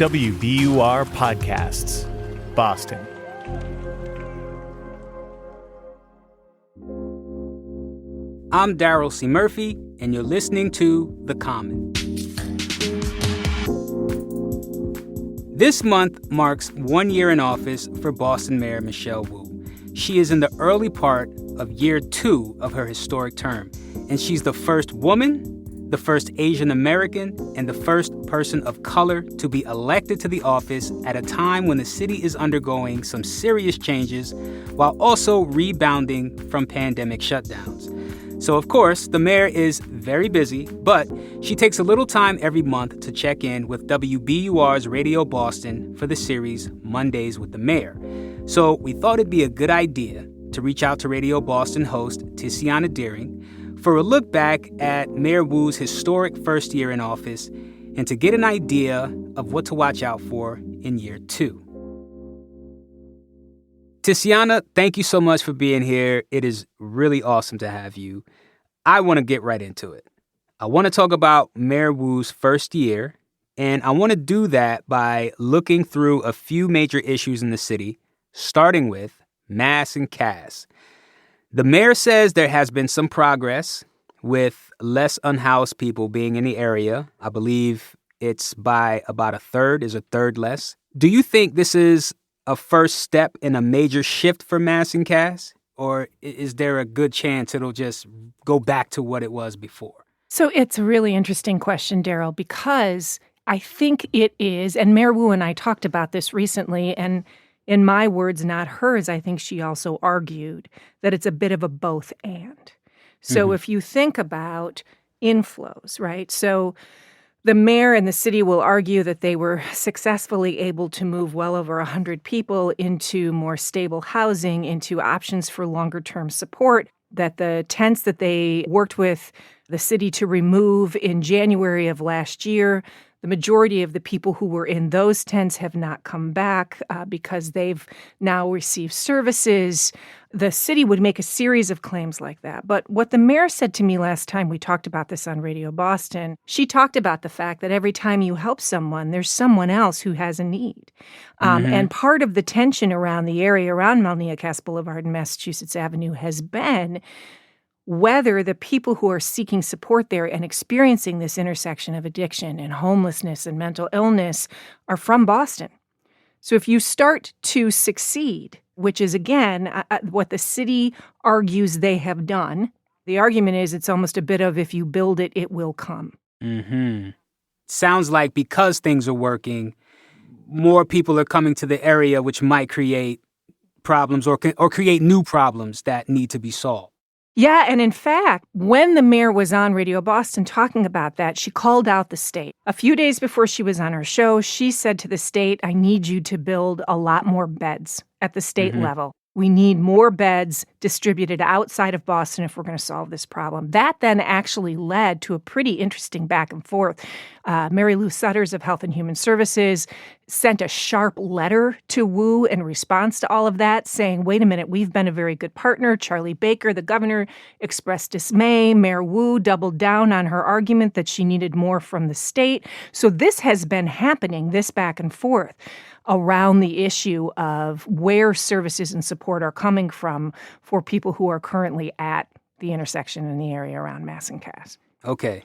WBUR Podcasts, Boston. I'm Daryl C. Murphy, and you're listening to The Common. This month marks 1 year in office for Boston Mayor Michelle Wu. She is in the early part of year 2 of her historic term, and she's the first woman, the first Asian American, and the first person of color to be elected to the office at a time when the city is undergoing some serious changes while also rebounding from pandemic shutdowns. So, of course, the mayor is very busy, but she takes a little time every month to check in with WBUR's Radio Boston for the series Mondays with the Mayor. So we thought it'd be a good idea to reach out to Radio Boston host Tiziana for a look back at Mayor Wu's historic first year in office and to get an idea of what to watch out for in year 2. Tiziana, thank you so much for being here. It is really awesome to have you. I want to get right into it. I want to talk about Mayor Wu's first year, and I want to do that by looking through a few major issues in the city, starting with mass and CAS. The mayor says there has been some progress with less unhoused people being in the area. I believe it's by about a third less. Do you think this is a first step in a major shift for mass and CAS? Or is there a good chance it'll just go back to what it was before? So it's a really interesting question, Daryl, because I think it is, and Mayor Wu and I talked about this recently, and in my words, not hers, I think she also argued that it's a bit of a both and. So if you think about inflows, right? So the mayor and the city will argue that they were successfully able to move well over 100 people into more stable housing, into options for longer-term support, that the tents that they worked with the city to remove in January of last year, the majority of the people who were in those tents have not come back because they've now received services. The city would make a series of claims like that. But what the mayor said to me last time we talked about this on Radio Boston, she talked about the fact that every time you help someone, there's someone else who has a need. And part of the tension around the area around Melnia Cass Boulevard and Massachusetts Avenue has been whether the people who are seeking support there and experiencing this intersection of addiction and homelessness and mental illness are from Boston. So if you start to succeed, which is, again, what the city argues they have done, the argument is it's almost a bit of if you build it, it will come. Sounds like because things are working, more people are coming to the area, which might create problems or create new problems that need to be solved. Yeah, and in fact, when the mayor was on Radio Boston talking about that, she called out the state. A few days before she was on her show, she said to the state, I need you to build a lot more beds at the state level. We need more beds distributed outside of Boston if we're going to solve this problem. That then actually led to a pretty interesting back and forth. Mary Lou Sutters of Health and Human Services sent a sharp letter to Wu in response to all of that, saying, wait a minute, we've been a very good partner. Charlie Baker, the governor, expressed dismay. Mayor Wu doubled down on her argument that she needed more from the state. So this has been happening, this back and forth, around the issue of where services and support are coming from for people who are currently at the intersection in the area around Mass and Cass. Okay.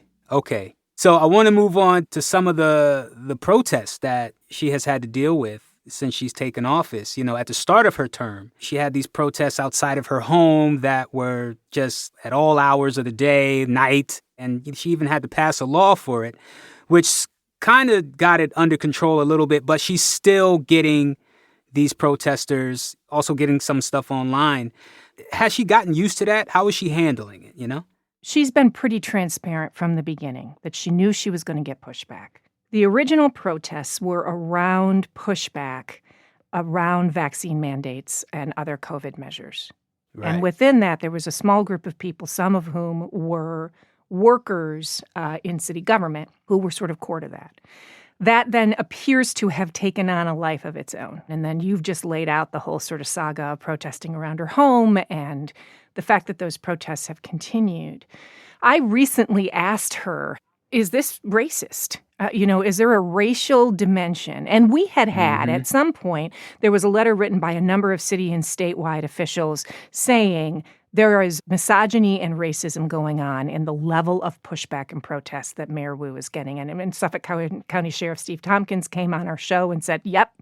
So I want to move on to some of the protests that she has had to deal with since she's taken office. You know, at the start of her term, she had these protests outside of her home that were just at all hours of the day, night, and she even had to pass a law for it, which kind of got it under control a little bit, but she's still getting these protesters, also getting some stuff online. Has she gotten used to that? How is she handling it, you know? She's been pretty transparent from the beginning that she knew she was going to get pushback. The original protests were around pushback, around vaccine mandates and other COVID measures. Right. And within that, there was a small group of people, some of whom were workers in city government who were sort of core to that. That then appears to have taken on a life of its own. And then you've just laid out the whole sort of saga of protesting around her home and the fact that those protests have continued. I recently asked her, is this racist? Is there a racial dimension? And we had at some point, there was a letter written by a number of city and statewide officials saying there is misogyny and racism going on in the level of pushback and protest that Mayor Wu is getting. And Suffolk County Sheriff Steve Tompkins came on our show and said, yep,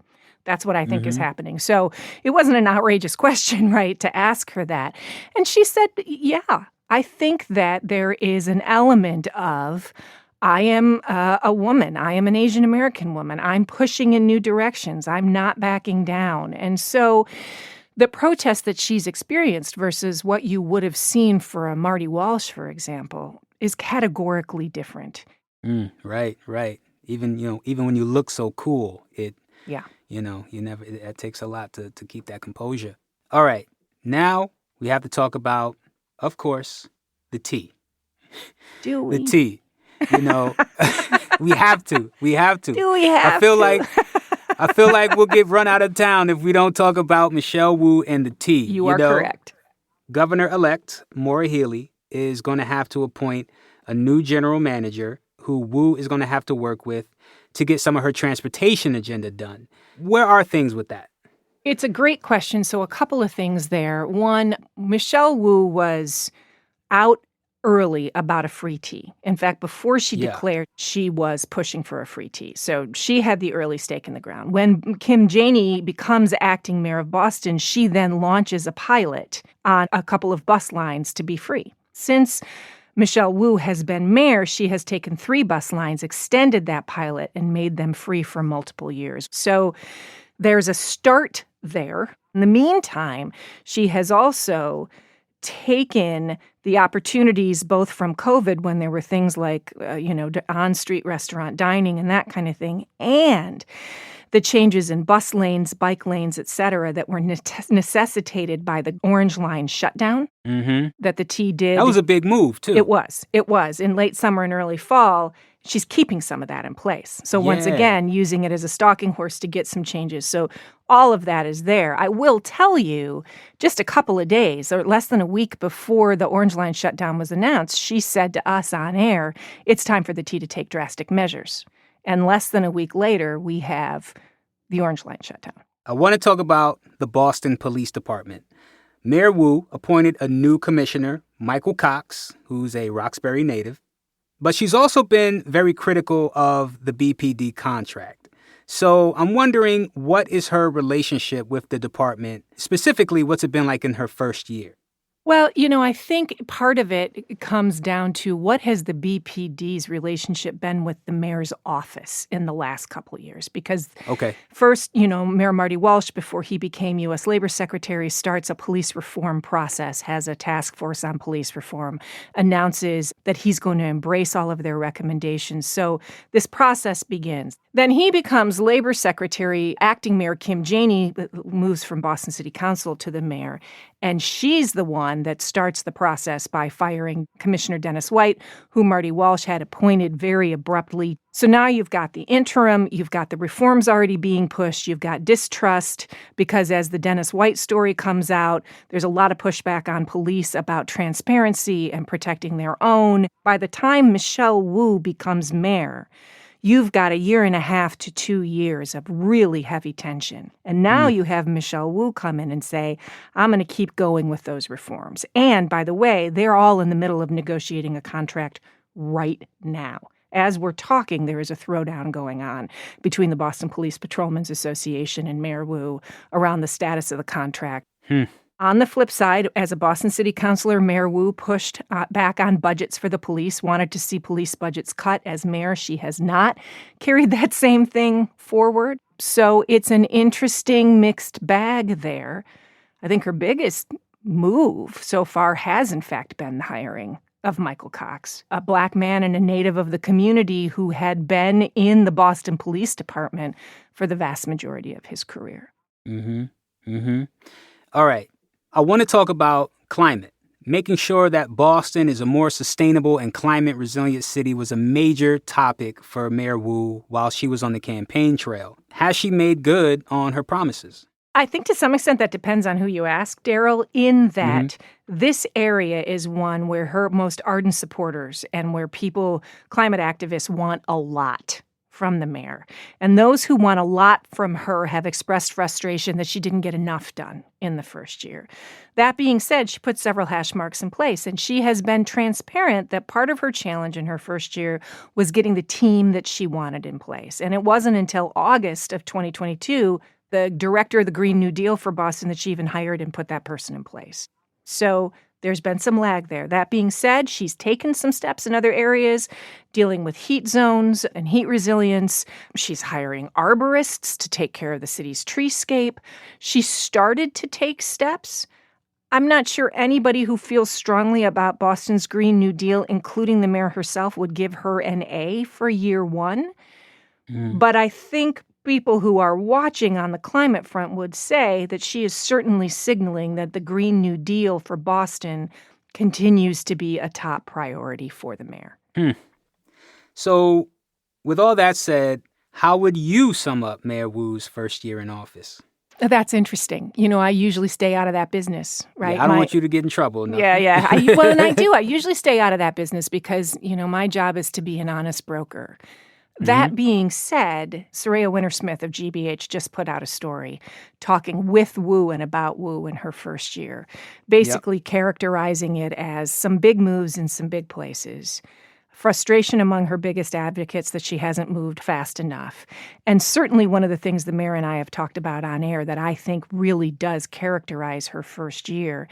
that's what I think is happening. So it wasn't an outrageous question, right, to ask her that. And she said, yeah, I think that there is an element of, I am a woman. I am an Asian American woman. I'm pushing in new directions. I'm not backing down. And so the protest that she's experienced versus what you would have seen for a Marty Walsh, for example, is categorically different. Right. Even when you look so cool, it takes a lot to keep that composure. All right. Now we have to talk about, of course, the tea. Do we? The tea. We have to. Do we have to? I feel like we'll get run out of town if we don't talk about Michelle Wu and the tea. You are correct. Governor-elect Maura Healey is going to have to appoint a new general manager who Wu is going to have to work with to get some of her transportation agenda done. Where are things with that? It's a great question. So a couple of things there. One, Michelle Wu was out early about a free tea. In fact, before she declared, she was pushing for a free tea. So she had the early stake in the ground. When Kim Janey becomes acting mayor of Boston, she then launches a pilot on a couple of bus lines to be free. Since Michelle Wu has been mayor, she has taken 3 bus lines, extended that pilot, and made them free for multiple years. So there's a start there. In the meantime, she has also taken the opportunities both from COVID, when there were things like, on-street restaurant dining and that kind of thing, and the changes in bus lanes, bike lanes, et cetera, that were necessitated by the Orange Line shutdown that the T did. That was a big move, too. It was. In late summer and early fall, she's keeping some of that in place. So once again, using it as a stalking horse to get some changes. So all of that is there. I will tell you, just a couple of days or less than a week before the Orange Line shutdown was announced, she said to us on air, it's time for the T to take drastic measures. And less than a week later, we have the Orange Line shutdown. I want to talk about the Boston Police Department. Mayor Wu appointed a new commissioner, Michael Cox, who's a Roxbury native. But she's also been very critical of the BPD contract. So I'm wondering, what is her relationship with the department? Specifically, what's it been like in her first year? Well, I think part of it comes down to what has the BPD's relationship been with the mayor's office in the last couple of years? Because first, Mayor Marty Walsh, before he became U.S. Labor Secretary, starts a police reform process, has a task force on police reform, announces that he's going to embrace all of their recommendations. So this process begins. Then he becomes Labor Secretary. Acting Mayor Kim Janey moves from Boston City Council to the mayor, and she's the one that starts the process by firing Commissioner Dennis White, who Marty Walsh had appointed very abruptly. So now you've got the interim, you've got the reforms already being pushed, you've got distrust, because as the Dennis White story comes out, there's a lot of pushback on police about transparency and protecting their own. By the time Michelle Wu becomes mayor, you've got 1.5 to 2 years of really heavy tension. And now you have Michelle Wu come in and say, I'm going to keep going with those reforms. And by the way, they're all in the middle of negotiating a contract right now. As we're talking, there is a throwdown going on between the Boston Police Patrolmen's Association and Mayor Wu around the status of the contract. On the flip side, as a Boston City Councilor, Mayor Wu pushed back on budgets for the police, wanted to see police budgets cut. As mayor, she has not carried that same thing forward. So it's an interesting mixed bag there. I think her biggest move so far has, in fact, been the hiring of Michael Cox, a Black man and a native of the community who had been in the Boston Police Department for the vast majority of his career. All right. I want to talk about climate. Making sure that Boston is a more sustainable and climate-resilient city was a major topic for Mayor Wu while she was on the campaign trail. Has she made good on her promises? I think to some extent that depends on who you ask, Daryl, in that this area is one where her most ardent supporters and where climate activists want a lot from the mayor. And those who want a lot from her have expressed frustration that she didn't get enough done in the first year. That being said, she put several hash marks in place, and she has been transparent that part of her challenge in her first year was getting the team that she wanted in place. And it wasn't until August of 2022 the director of the Green New Deal for Boston that she even hired and put that person in place. So there's been some lag there. That being said, she's taken some steps in other areas, dealing with heat zones and heat resilience. She's hiring arborists to take care of the city's treescape. She started to take steps. I'm not sure anybody who feels strongly about Boston's Green New Deal, including the mayor herself, would give her an A for year one. But I think people who are watching on the climate front would say that she is certainly signaling that the Green New Deal for Boston continues to be a top priority for the mayor. So, with all that said, how would you sum up Mayor Wu's first year in office? That's interesting. You know, I usually stay out of that business, right? Yeah, I don't want you to get in trouble. No. Yeah. And I do. I usually stay out of that business because, my job is to be an honest broker. That being said, Soraya Wintersmith of GBH just put out a story talking with Wu and about Wu in her first year, basically characterizing it as some big moves in some big places, frustration among her biggest advocates that she hasn't moved fast enough. And certainly one of the things the mayor and I have talked about on air that I think really does characterize her first year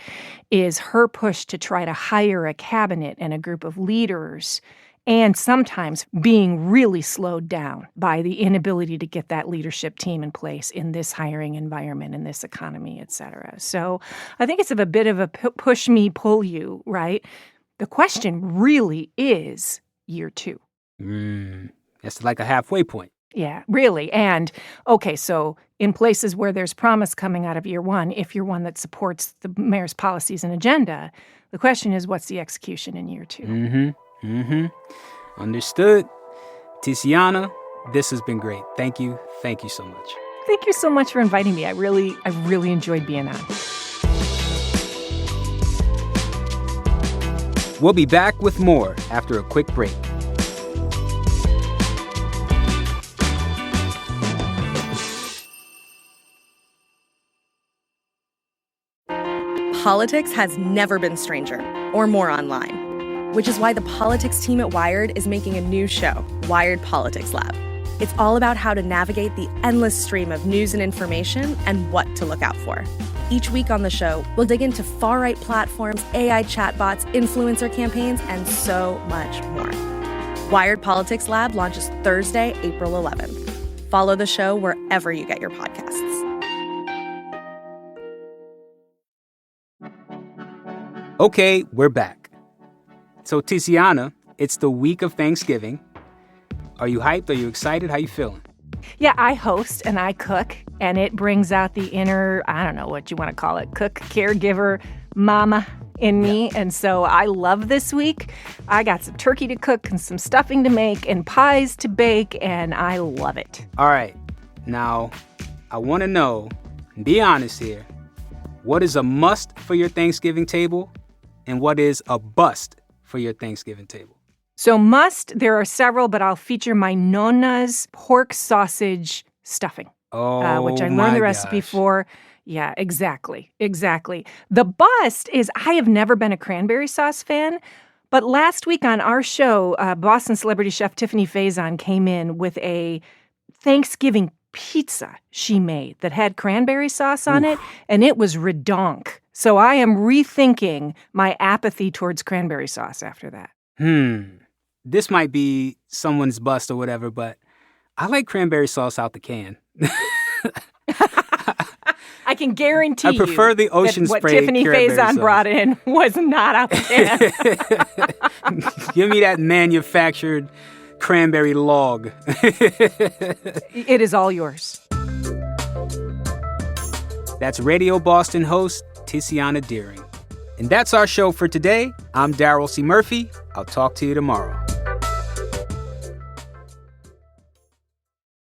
is her push to try to hire a cabinet and a group of leaders, and sometimes being really slowed down by the inability to get that leadership team in place in this hiring environment, in this economy, et cetera. So I think it's a bit of a push me, pull you, right? The question really is year two. That's like a halfway point. Yeah, really. And, okay, so in places where there's promise coming out of year one, if you're one that supports the mayor's policies and agenda, the question is, what's the execution in year two? Understood. Tiziana, this has been great. Thank you. Thank you so much. Thank you so much for inviting me. I really enjoyed being on. We'll be back with more after a quick break. Politics has never been stranger or more online, which is why the politics team at Wired is making a new show, Wired Politics Lab. It's all about how to navigate the endless stream of news and information and what to look out for. Each week on the show, we'll dig into far-right platforms, AI chatbots, influencer campaigns, and so much more. Wired Politics Lab launches Thursday, April 11th. Follow the show wherever you get your podcasts. Okay, we're back. So, Tiziana, it's the week of Thanksgiving. Are you hyped? Are you excited? How you feeling? Yeah, I host and I cook, and it brings out the inner, I don't know what you want to call it, cook, caregiver, mama in me. And so I love this week. I got some turkey to cook and some stuffing to make and pies to bake, and I love it. All right. Now, I want to know, be honest here, what is a must for your Thanksgiving table and what is a bust for your Thanksgiving table? So must, there are several, but I'll feature my Nona's pork sausage stuffing, which I learned the recipe for. Yeah, exactly. The bust is I have never been a cranberry sauce fan, but last week on our show, Boston celebrity chef Tiffany Faison came in with a Thanksgiving pizza she made that had cranberry sauce on it, and it was redonk. So I am rethinking my apathy towards cranberry sauce after that. This might be someone's bust or whatever, but I like cranberry sauce out the can. I can guarantee I prefer the ocean what spray Tiffany cranberry Faison sauce. brought in was not out the can. Give me that manufactured cranberry log. It is all yours. That's Radio Boston host Tiziana Deering. And that's our show for today. I'm Daryl C. Murphy. I'll talk to you tomorrow.